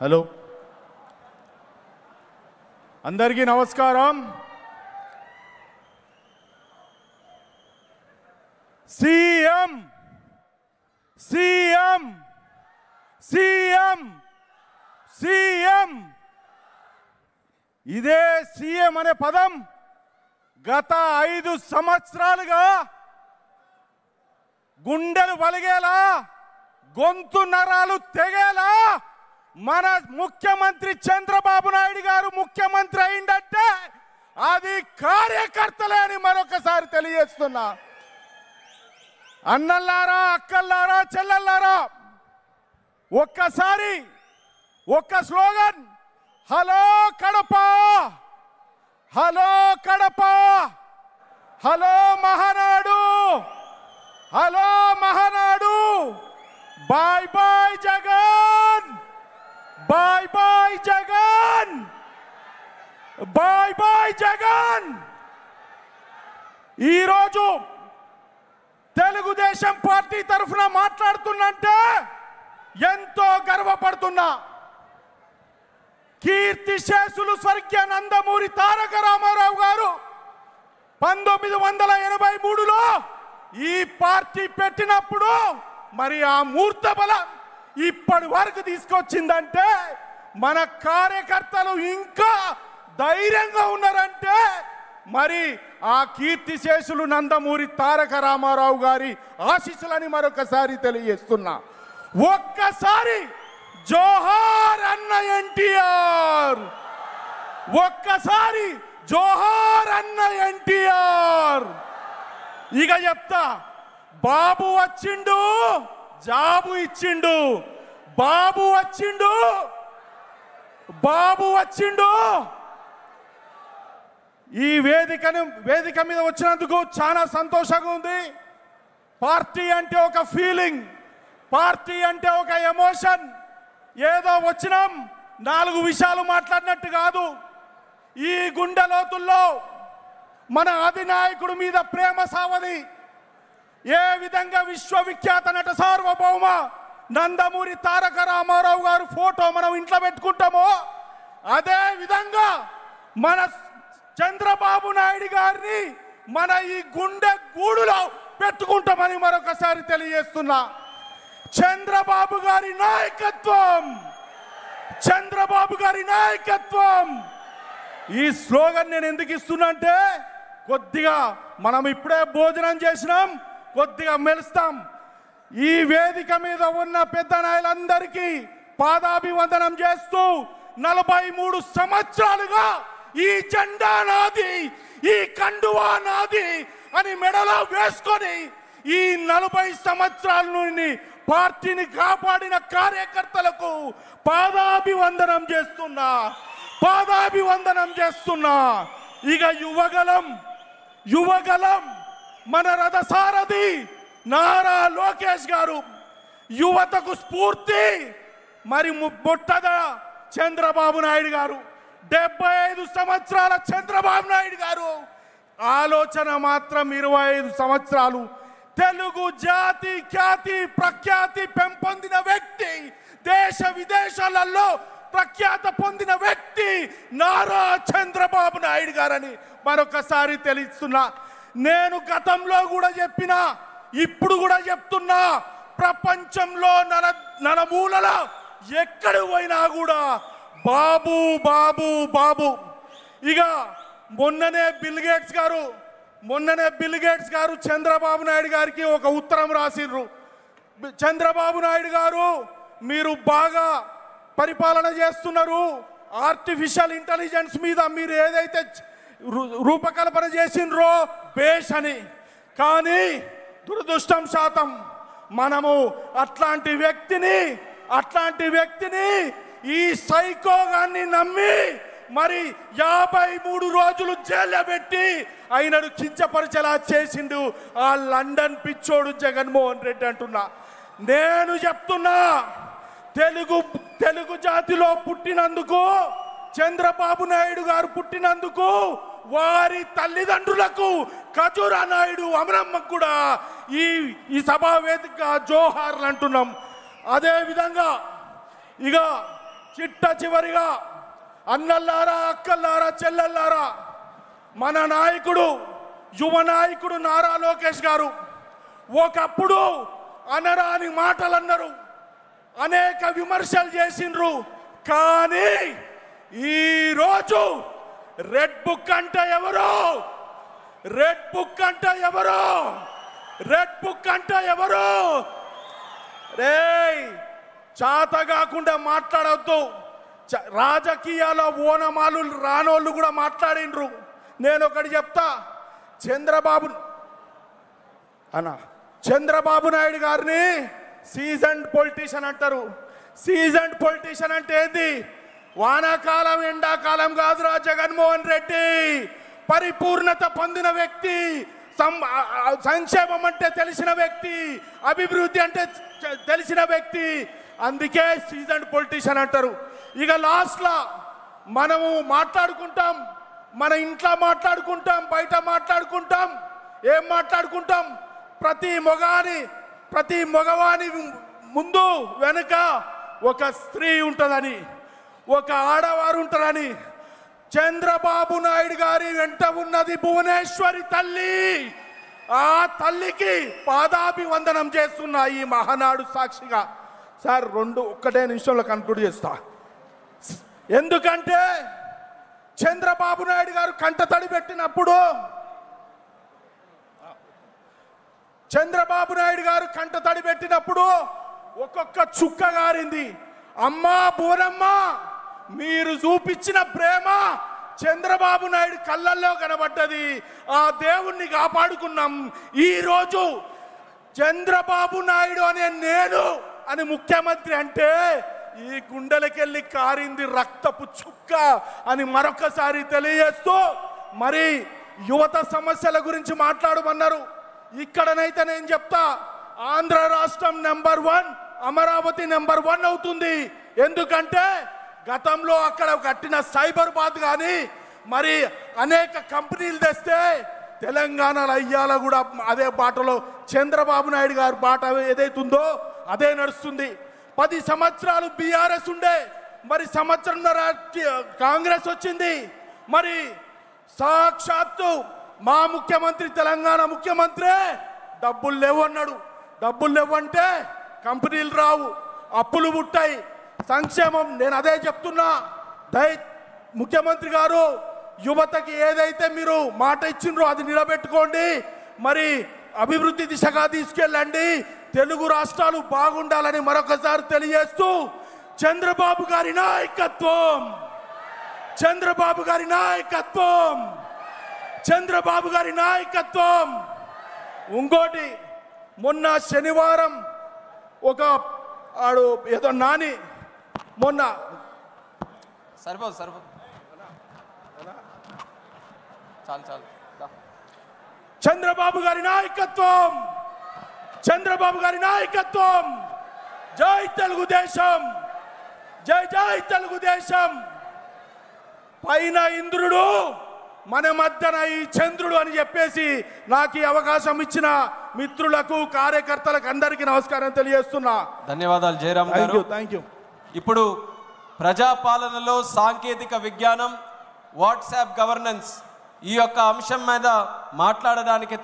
Hello అందరికీ నమస్కారం. CM CM CM CM ఇదే సీఎం అనే పదం గత 5 సంవత్సరాలుగా గుండెలు వలిగేలా గొంతు నరాలు తెగేలా మన ముఖ్యమంత్రి చంద్రబాబు నాయుడు గారు ముఖ్యమంత్రి అయిందంటే అది కార్యకర్తలే అని మరొకసారి తెలియజేస్తున్నా. అన్నల్లారా, అక్కల్లారా, చెల్లెల్లారా, ఒక్కసారి ఒక్క slogan, hello Kadapa, hello Kadapa, hello Mahanadu, hello Mahanadu, bye bye Jagan, bye bye Jagan, bye bye Jagan. ఈరోజు తెలుగుదేశం పార్టీ తరఫున మాట్లాడుతున్నంటే ఎంతో గర్వపడుతున్నా. కీర్తిశేషులు స్వర్గీయ నందమూరి తారక రామారావు గారు 1983లో ఈ పార్టీ పెట్టినప్పుడు మరి ఆ మూర్త బలం ఇప్పటి వరకు తీసుకొచ్చిందంటే మన కార్యకర్తలు ఇంకా ధైర్యంగా ఉన్నారంటే మరి ఆ కీర్తిశేషులు నందమూరి తారక రామారావు గారి ఆశీస్సులని మరొకసారి తెలియజేస్తున్నా. ఒక్కసారి జోహార్ అన్న ఎన్టీఆర్, ఒక్కసారి జోహార్ అన్న ఎన్టీఆర్. ఇక చెప్తా, బాబు వచ్చిండు, జాబు ఇచ్చిండు, బాబు వచ్చిండు, బాబు వచ్చిండు. ఈ వేదిక మీద వచ్చినందుకు చాలా సంతోషంగా ఉంది. పార్టీ అంటే ఒక ఫీలింగ్, పార్టీ అంటే ఒక ఎమోషన్. ఏదో వచ్చినాం 4 విషయాలు మాట్లాడినట్టు కాదు. ఈ గుండె లోతుల్లో మన అధినాయకుడి మీద ప్రేమ సావది. ఏ విధంగా విశ్వవిఖ్యాత నట సార్వభౌమ నందమూరి తారక రామారావు గారు ఫోటో మనం ఇంట్లో పెట్టుకుంటామో అదే విధంగా మన చంద్రబాబు నాయుడు గారిని మన ఈ గుండె గూడులో పెట్టుకుంటామని మరొకసారి తెలియజేస్తున్నా. చంద్రబాబు గారి నాయకత్వం, చంద్రబాబు గారి నాయకత్వం. ఈ స్లోగన్ నేను ఎందుకు ఇస్తున్నా అంటే కొద్దిగా మనం ఇప్పుడే భోజనం చేసినాం, కొద్దిగా మెలుస్తాం. ఈ వేదిక మీద ఉన్న పెద్ద నాయకులందరికీ పాదాభివందనం చేస్తూ 43 సంవత్సరాలుగా ఈ జెండా నాది, ఈ కండువా నాది అని మెడలో వేసుకొని ఈ 40 సంవత్సరాల నుండి పార్టీని కాపాడిన కార్యకర్తలకు పాదాభివందనం చేస్తున్నా, పాదాభివందనం చేస్తున్నా. ఇక యువగలం మన రథసారథి నారా లోకేష్ గారు, యువతకు స్ఫూర్తి మరి మొట్టద చంద్రబాబు నాయుడు గారు. 75 సంవత్సరాల చంద్రబాబు నాయుడు గారు ఆలోచన మాత్రం 25 సంవత్సరాలు. తెలుగు జాతి ఖ్యాతి ప్రఖ్యాతి పెంపొందిన వ్యక్తి, దేశ విదేశాలలో ప్రఖ్యాత పొందిన వ్యక్తి నారా చంద్రబాబు నాయుడు గారని మరొకసారి తెలుస్తున్నా. నేను గతంలో కూడా చెప్పినా, ఇప్పుడు కూడా చెప్తున్నా, ప్రపంచంలో నలుమూలల ఎక్కడ పోయినా కూడా బాబు బాబు బాబు. ఇక మొన్ననే బిల్ గేట్స్ గారు చంద్రబాబు నాయుడు గారికి ఒక ఉత్తరం రాసిర్రు. చంద్రబాబు నాయుడు గారు, మీరు బాగా పరిపాలన చేస్తున్నారు, ఆర్టిఫిషియల్ ఇంటెలిజెన్స్ మీద మీరు ఏదైతే రూపకల్పన చేసిండ్రో బేష్ అని. కానీ దురదృష్టం శాతం మనము అట్లాంటి వ్యక్తిని ఈ సైకోగాన్ని నమ్మి మరి 53 రోజులు జైల్లో పెట్టి ఆయనను కించపరిచేలా చేసిండు ఆ లండన్ పిచ్చోడు జగన్మోహన్ రెడ్డి అంటున్నా. నేను చెప్తున్నా, తెలుగు జాతిలో పుట్టినందుకు, చంద్రబాబు నాయుడు గారు పుట్టినందుకు వారి తల్లిదండ్రులకు ఖజూరా నాయుడు అమరమ్మకు కూడా ఈ సభా వేదిక జోహార్లు అంటున్నాం. అదే విధంగా ఇక చిట్ట చివరిగా అన్నల్లారా, అక్కల్లారా, చెల్లెల్లారా, మన నాయకుడు, యువ నాయకుడు నారా లోకేష్ గారు ఒకప్పుడు అనరాని మాటలు అన్నారు, అనేక విమర్శలు చేసిండ్రు. కానీ ఈరోజు రెడ్ బుక్ అంటే ఎవరు? రెడ్ బుక్ అంటే ఎవరు? రెడ్ బుక్ అంటే ఎవరు? రేయ్, చాత కాకుండా మాట్లాడవద్దు. రాజకీయాల ఓనమాలు రానోళ్ళు కూడా మాట్లాడిండ్రు. నేను ఒకటి చెప్తా, చంద్రబాబు నాయుడు గారిని సీజన్డ్ పొలిటీషియన్ అంటారు. సీజన్డ్ పొలిటీషియన్ అంటే ఏంది? వానాకాలం ఎండాకాలం కాదురా జగన్మోహన్ రెడ్డి, పరిపూర్ణత పొందిన వ్యక్తి, సంక్షేమం అంటే తెలిసిన వ్యక్తి, అభివృద్ధి అంటే తెలిసిన వ్యక్తి. అందుకే సీజన్డ్ పొలిటీషియన్ అంటారు. ఇక లాస్ట్లో మనము మాట్లాడుకుంటాం, మన ఇంట్లో మాట్లాడుకుంటాం, బయట మాట్లాడుకుంటాం. ఏం మాట్లాడుకుంటాం? ప్రతి మగవాని ముందు వెనుక ఒక స్త్రీ ఉంటుందని, ఒక ఆడవారు ఉంటారని. చంద్రబాబు నాయుడు గారి వెంట ఉన్నది భువనేశ్వరి తల్లి. ఆ తల్లికి పాదాభివందనం చేస్తున్నా ఈ మహానాడు సాక్షిగా. సార్, ఒక్కటే నిమిషంలో కన్క్లూడ్ చేస్తా. ఎందుకంటే చంద్రబాబు నాయుడు గారు కంటతడి పెట్టినప్పుడు, ఒక్కొక్క చుక్క గారింది. అమ్మా బోరమ్మ, మీరు చూపించిన ప్రేమ చంద్రబాబు నాయుడు కళ్ళల్లో కనబడ్డది. ఆ దేవుణ్ణి కాపాడుకున్నాం. ఈరోజు చంద్రబాబు నాయుడు అనే నేను అని ముఖ్యమంత్రి అంటే ఈ గుండెలకెళ్ళి కారింది రక్తపు చుక్క అని మరొకసారి తెలియజేస్తూ, మరి యువత సమస్యల గురించి మాట్లాడమన్నారు. ఇక్కడనైతే నేను చెప్తా, ఆంధ్ర రాష్ట్రం నెంబర్ 1, అమరావతి నెంబర్ 1 అవుతుంది. ఎందుకంటే గతంలో అక్కడ కట్టిన సైబరాబాద్ కానీ మరి అనేక కంపెనీలు తెస్తే తెలంగాణలో అయ్యాల కూడా అదే బాటలో చంద్రబాబు నాయుడు గారి బాట ఏదైతుందో అదే నడుస్తుంది. 10 సంవత్సరాలు బీఆర్ఎస్ ఉండే, మరి సంవత్సరంన్నర కాంగ్రెస్ వచ్చింది. మరి సాక్షాత్తు మా ముఖ్యమంత్రి, తెలంగాణ ముఖ్యమంత్రి డబ్బులు లేవు అన్నాడు. డబ్బులు లేవంటే కంపెనీలు రావు, అప్పులు పుట్టాయి, సంక్షేమం. నేను అదే చెప్తున్నా, ముఖ్యమంత్రి గారు యువతకి ఏదైతే మీరు మాట ఇచ్చిండ్రో అది నిలబెట్టుకోండి, మరి అభివృద్ధి దిశగా తీసుకెళ్ళండి, తెలుగు రాష్ట్రాలు బాగుండాలని మరొకసారి తెలియజేస్తూ, చంద్రబాబు గారి నాయకత్వం, చంద్రబాబు గారి నాయకత్వం, చంద్రబాబు గారి నాయకత్వం. ఇంకోటి, మొన్న శనివారం ఒక ఆడు ఏదో నాని మొన్న సరిపోదు చాలు చంద్రబాబు గారి నాయకత్వం, చంద్రబాబు గారి నాయకత్వం. జై తెలుగుదేశం, జై జై తెలుగుదేశం. పైన ఇంద్రుడు, మన మధ్యన ఈ చంద్రుడు అని చెప్పేసి నాకు ఈ అవకాశం ఇచ్చిన మిత్రులకు, కార్యకర్తలకు అందరికీ నమస్కారం తెలియజేస్తున్నా. ధన్యవాదాలు జయరామ్ గారు. Thank you. ఇప్పుడు ప్రజాపాలనలో సాంకేతిక విజ్ఞానం, వాట్సాప్ గవర్నెన్స్ ఈ యొక్క అంశం మీద మాట్లాడడానికి